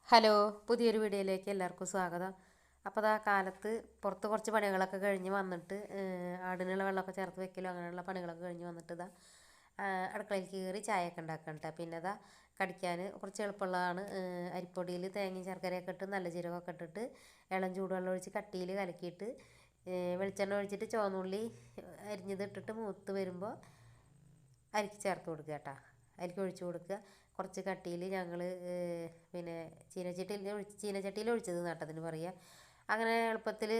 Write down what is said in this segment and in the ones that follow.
Hello, പുതിയൊരു വീഡിയോയിലേക്ക് എല്ലാവർക്കും സ്വാഗതം. അപ്പോൾ ആ കാലത്ത് പുറത്ത് കുറച്ച് പണികളൊക്കെ കഴിഞ്ഞ് വന്നിട്ട് ആടിനുള്ള വെള്ളമൊക്കെ ചേർത്ത് വെക്കലോ അങ്ങനെയുള്ള പണികളൊക്കെ കഴിഞ്ഞ് വന്നിട്ട് അടുക്കളയിൽ കയറി ചായയൊക്കെ ഉണ്ടാക്കാൻ കേട്ടോ. പിന്നെ കടിക്കാൻ കുറച്ച് എളുപ്പമുള്ളതാണ്. അരിപ്പൊടിയിൽ തേങ്ങയും ശർക്കരയൊക്കെ ഇട്ട് നല്ല ജീരകമൊക്കെ ഇട്ടിട്ട് ഇളം ചൂടുവെള്ളം ഒഴിച്ച് കട്ടിയിൽ കലക്കിയിട്ട് വെളിച്ചെണ്ണ ഒഴിച്ചിട്ട് ചുവന്നുള്ളി അരിഞ്ഞത് ഇട്ടിട്ട് മൂത്ത് വരുമ്പോൾ അരിക്ക് ചേർത്ത് കൊടുക്കുക കേട്ടോ. അരിക്ക് ഒഴിച്ച് കൊടുക്കുക. കുറച്ച് കട്ടിയിൽ ഞങ്ങൾ പിന്നെ ചീനച്ചട്ടിയിൽ ഒഴിച്ചത് നട്ടതിന് പറയുക. അങ്ങനെ എളുപ്പത്തിൽ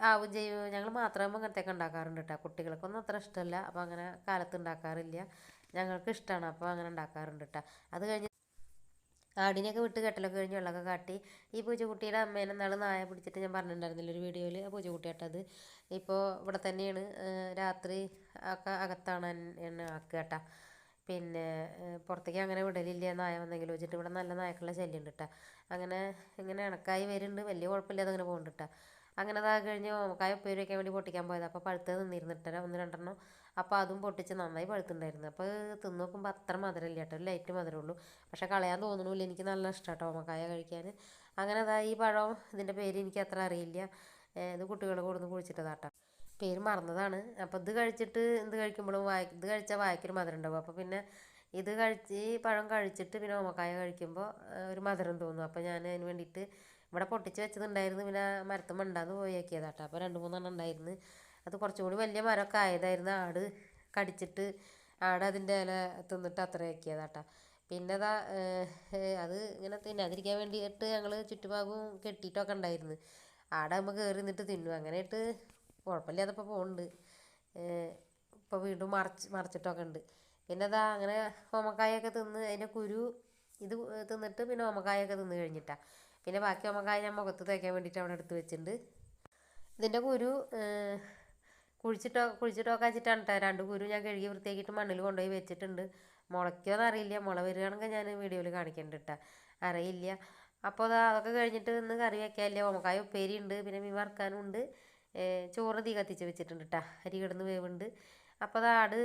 ആവും ചെയ്യും. ഞങ്ങൾ മാത്രമാകുമ്പോൾ അങ്ങനത്തെയൊക്കെ ഉണ്ടാക്കാറുണ്ട് കേട്ടോ. കുട്ടികൾക്കൊന്നും അത്ര ഇഷ്ടമല്ല, അപ്പോൾ അങ്ങനെ കാലത്ത് ഉണ്ടാക്കാറില്ല. ഞങ്ങൾക്ക് ഇഷ്ടമാണ്, അപ്പോൾ അങ്ങനെ ഉണ്ടാക്കാറുണ്ട് കേട്ടോ. അത് കഴിഞ്ഞ് ആടിനെയൊക്കെ വിട്ട് കെട്ടലൊക്കെ കഴിഞ്ഞ് വെള്ളമൊക്കെ കാട്ടി ഈ പൂച്ചക്കുട്ടിയുടെ അമ്മേനെ നാൾ നായ പിടിച്ചിട്ട് ഞാൻ പറഞ്ഞിട്ടുണ്ടായിരുന്നില്ല ഒരു വീഡിയോയിൽ. ആ പൂച്ചക്കുട്ടിയാട്ടത് ഇപ്പോൾ ഇവിടെ തന്നെയാണ്. രാത്രി ഒക്കെ അകത്താണ് എന്നെ ആക്കുക കേട്ടോ. പിന്നെ പുറത്തേക്ക് അങ്ങനെ വിടലില്ല, നായ വന്നെങ്കിലും വെച്ചിട്ട്. ഇവിടെ നല്ല നായക്കുള്ള ശല്യം ഉണ്ട് കേട്ടോ. അങ്ങനെ ഇങ്ങനെ ഇണക്കായി വരുന്നുണ്ട്, വലിയ കുഴപ്പമില്ലാതെ അങ്ങനെ പോകുന്നുണ്ട് കേട്ടോ. അങ്ങനെ അതാ കഴിഞ്ഞ് ഓമക്കായ ഉപ്പേരി വയ്ക്കാൻ വേണ്ടി പൊട്ടിക്കാൻ പോയത്. അപ്പോൾ പഴുത്ത് നിന്നിരുന്നിട്ട് ഒന്ന് രണ്ടെണ്ണം. അപ്പോൾ അതും പൊട്ടിച്ച് നന്നായി പഴുത്തുണ്ടായിരുന്നു. അപ്പോൾ തിന്ന് നോക്കുമ്പോൾ അത്ര മധുരമില്ല കേട്ടോ, ഒരു ലൈറ്റ് മധുരമുള്ളൂ. പക്ഷേ കളയാൻ തോന്നണില്ല. എനിക്ക് നല്ല ഇഷ്ടമാണ് കേട്ടോ ഓമക്കായ കഴിക്കാൻ. അങ്ങനെ അതാ ഈ പഴം, ഇതിൻ്റെ പേര് എനിക്ക് അത്ര അറിയില്ല. ഇത് കുട്ടികൾ കൊടുന്ന് കുഴിച്ചിട്ടതാട്ടോ, പേര് മറന്നതാണ്. അപ്പോൾ ഇത് കഴിക്കുമ്പോഴും ഇത് കഴിച്ചാൽ വായിക്കൊരു മധുരം ഉണ്ടാവും. അപ്പോൾ പിന്നെ ഈ പഴം കഴിച്ചിട്ട് പിന്നെ ഓമക്കായ കഴിക്കുമ്പോൾ ഒരു മധുരം തോന്നും. അപ്പോൾ ഞാൻ അതിന് വേണ്ടിയിട്ട് ഇവിടെ പൊട്ടിച്ച് വെച്ചതുണ്ടായിരുന്നു. പിന്നെ മരത്തും ഉണ്ടാന്ന് പോയി ആക്കിയതാട്ടോ. അപ്പോൾ 2-3 എണ്ണം ഉണ്ടായിരുന്നു. അത് കുറച്ചും കൂടി വലിയ മരമൊക്കെ ആയതായിരുന്നു. കടിച്ചിട്ട് അതിൻ്റെ ഇല തിന്നിട്ട് അത്ര ആക്കിയതാട്ടോ. പിന്നെ അത് ഇങ്ങനെ തിന്നാതിരിക്കാൻ വേണ്ടിയിട്ട് ഞങ്ങൾ ചുറ്റുഭാഗവും കെട്ടിയിട്ടൊക്കെ ഉണ്ടായിരുന്നു. ആടാകുമ്പോൾ കയറി നിന്നിട്ട് തിന്നും. അങ്ങനെയായിട്ട് കുഴപ്പമില്ലാതപ്പോൾ പോകുന്നുണ്ട്. ഇപ്പോൾ വീണ്ടും മറച്ചിട്ടൊക്കെ ഉണ്ട്. പിന്നെ അങ്ങനെ ഓമക്കായൊക്കെ തിന്ന് അതിൻ്റെ കുരു ഇത് തിന്നിട്ട് പിന്നെ ഓമക്കായൊക്കെ തിന്ന് കഴിഞ്ഞിട്ടാണ്. പിന്നെ ബാക്കി ഓമക്കായ ഞാൻ മുഖത്ത് തേക്കാൻ വേണ്ടിയിട്ട് അവിടെ എടുത്ത് വെച്ചിട്ടുണ്ട്. ഇതിൻ്റെ കുരു കുഴിച്ചിട്ടൊക്കെ വെച്ചിട്ടാണ് കേട്ടോ. 2 കുരു ഞാൻ കഴുകി വൃത്തിയാക്കിയിട്ട് മണ്ണിൽ കൊണ്ടുപോയി വെച്ചിട്ടുണ്ട്. മുളയ്ക്കുമെന്ന് അറിയില്ല. മുള വരികയാണെങ്കിൽ ഞാൻ വീഡിയോയിൽ കാണിക്കേണ്ട കേട്ടോ, അറിയില്ല. അപ്പോൾ അതൊക്കെ കഴിഞ്ഞിട്ട് ഇന്ന് കറി വയ്ക്കാനില്ല. ഓമക്കായ ഉപ്പേരി ഉണ്ട്, പിന്നെ മീൻ വറുക്കാനും ഉണ്ട്. ചോറ് തീ കത്തിച്ച് വെച്ചിട്ടുണ്ട് കേട്ടോ, അരി കിടന്ന് വേവുണ്ട്. അപ്പോൾ ആട്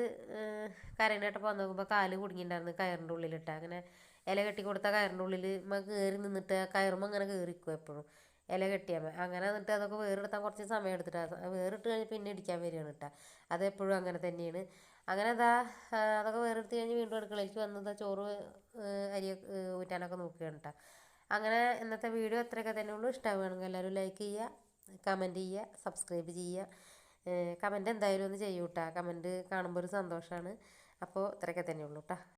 കരേനായിട്ടപ്പോൾ വന്ന് നോക്കുമ്പോൾ കാല് കുടുങ്ങിയിട്ടുണ്ടായിരുന്നു കയറിൻ്റെ ഉള്ളിലിട്ടാൽ. അങ്ങനെ ഇല കെട്ടി കൊടുത്ത കയറിൻ്റെ ഉള്ളിൽ കയറി നിന്നിട്ട് കയറുമ്പോൾ അങ്ങനെ കയറിക്കും എപ്പോഴും ഇല കെട്ടിയാൽ. അങ്ങനെ എന്നിട്ട് അതൊക്കെ വേറെടുത്താൽ കുറച്ച് സമയം എടുത്തിട്ടാണ്. വേറിട്ട് കഴിഞ്ഞ് പിന്നെ ഇടിക്കാൻ വരികയാണ് കേട്ടോ. അതെപ്പോഴും അങ്ങനെ തന്നെയാണ്. അങ്ങനെ അതൊക്കെ വേറെടുത്ത് കഴിഞ്ഞ് വീണ്ടും അടുക്കളയിലേക്ക് വന്നത് ചോറ് അരി ഊറ്റാനൊക്കെ നോക്കുകയാണ് കേട്ടോ. അങ്ങനെ ഇന്നത്തെ വീഡിയോ അത്രയൊക്കെ തന്നെ ഉള്ളൂ. ഇഷ്ടമാവുകയാണെങ്കിൽ എല്ലാവരും ലൈക്ക് ചെയ്യുക, കമൻറ്റ് ചെയ്യുക, സബ്സ്ക്രൈബ് ചെയ്യുക. കമൻറ്റ് എന്തായാലും ഒന്ന് ചെയ്യൂ കേട്ടോ. കമൻറ്റ് കാണുമ്പോൾ ഒരു സന്തോഷമാണ്. അപ്പോൾ ഇത്രയൊക്കെ തന്നെ ഉള്ളൂ കേട്ടോ.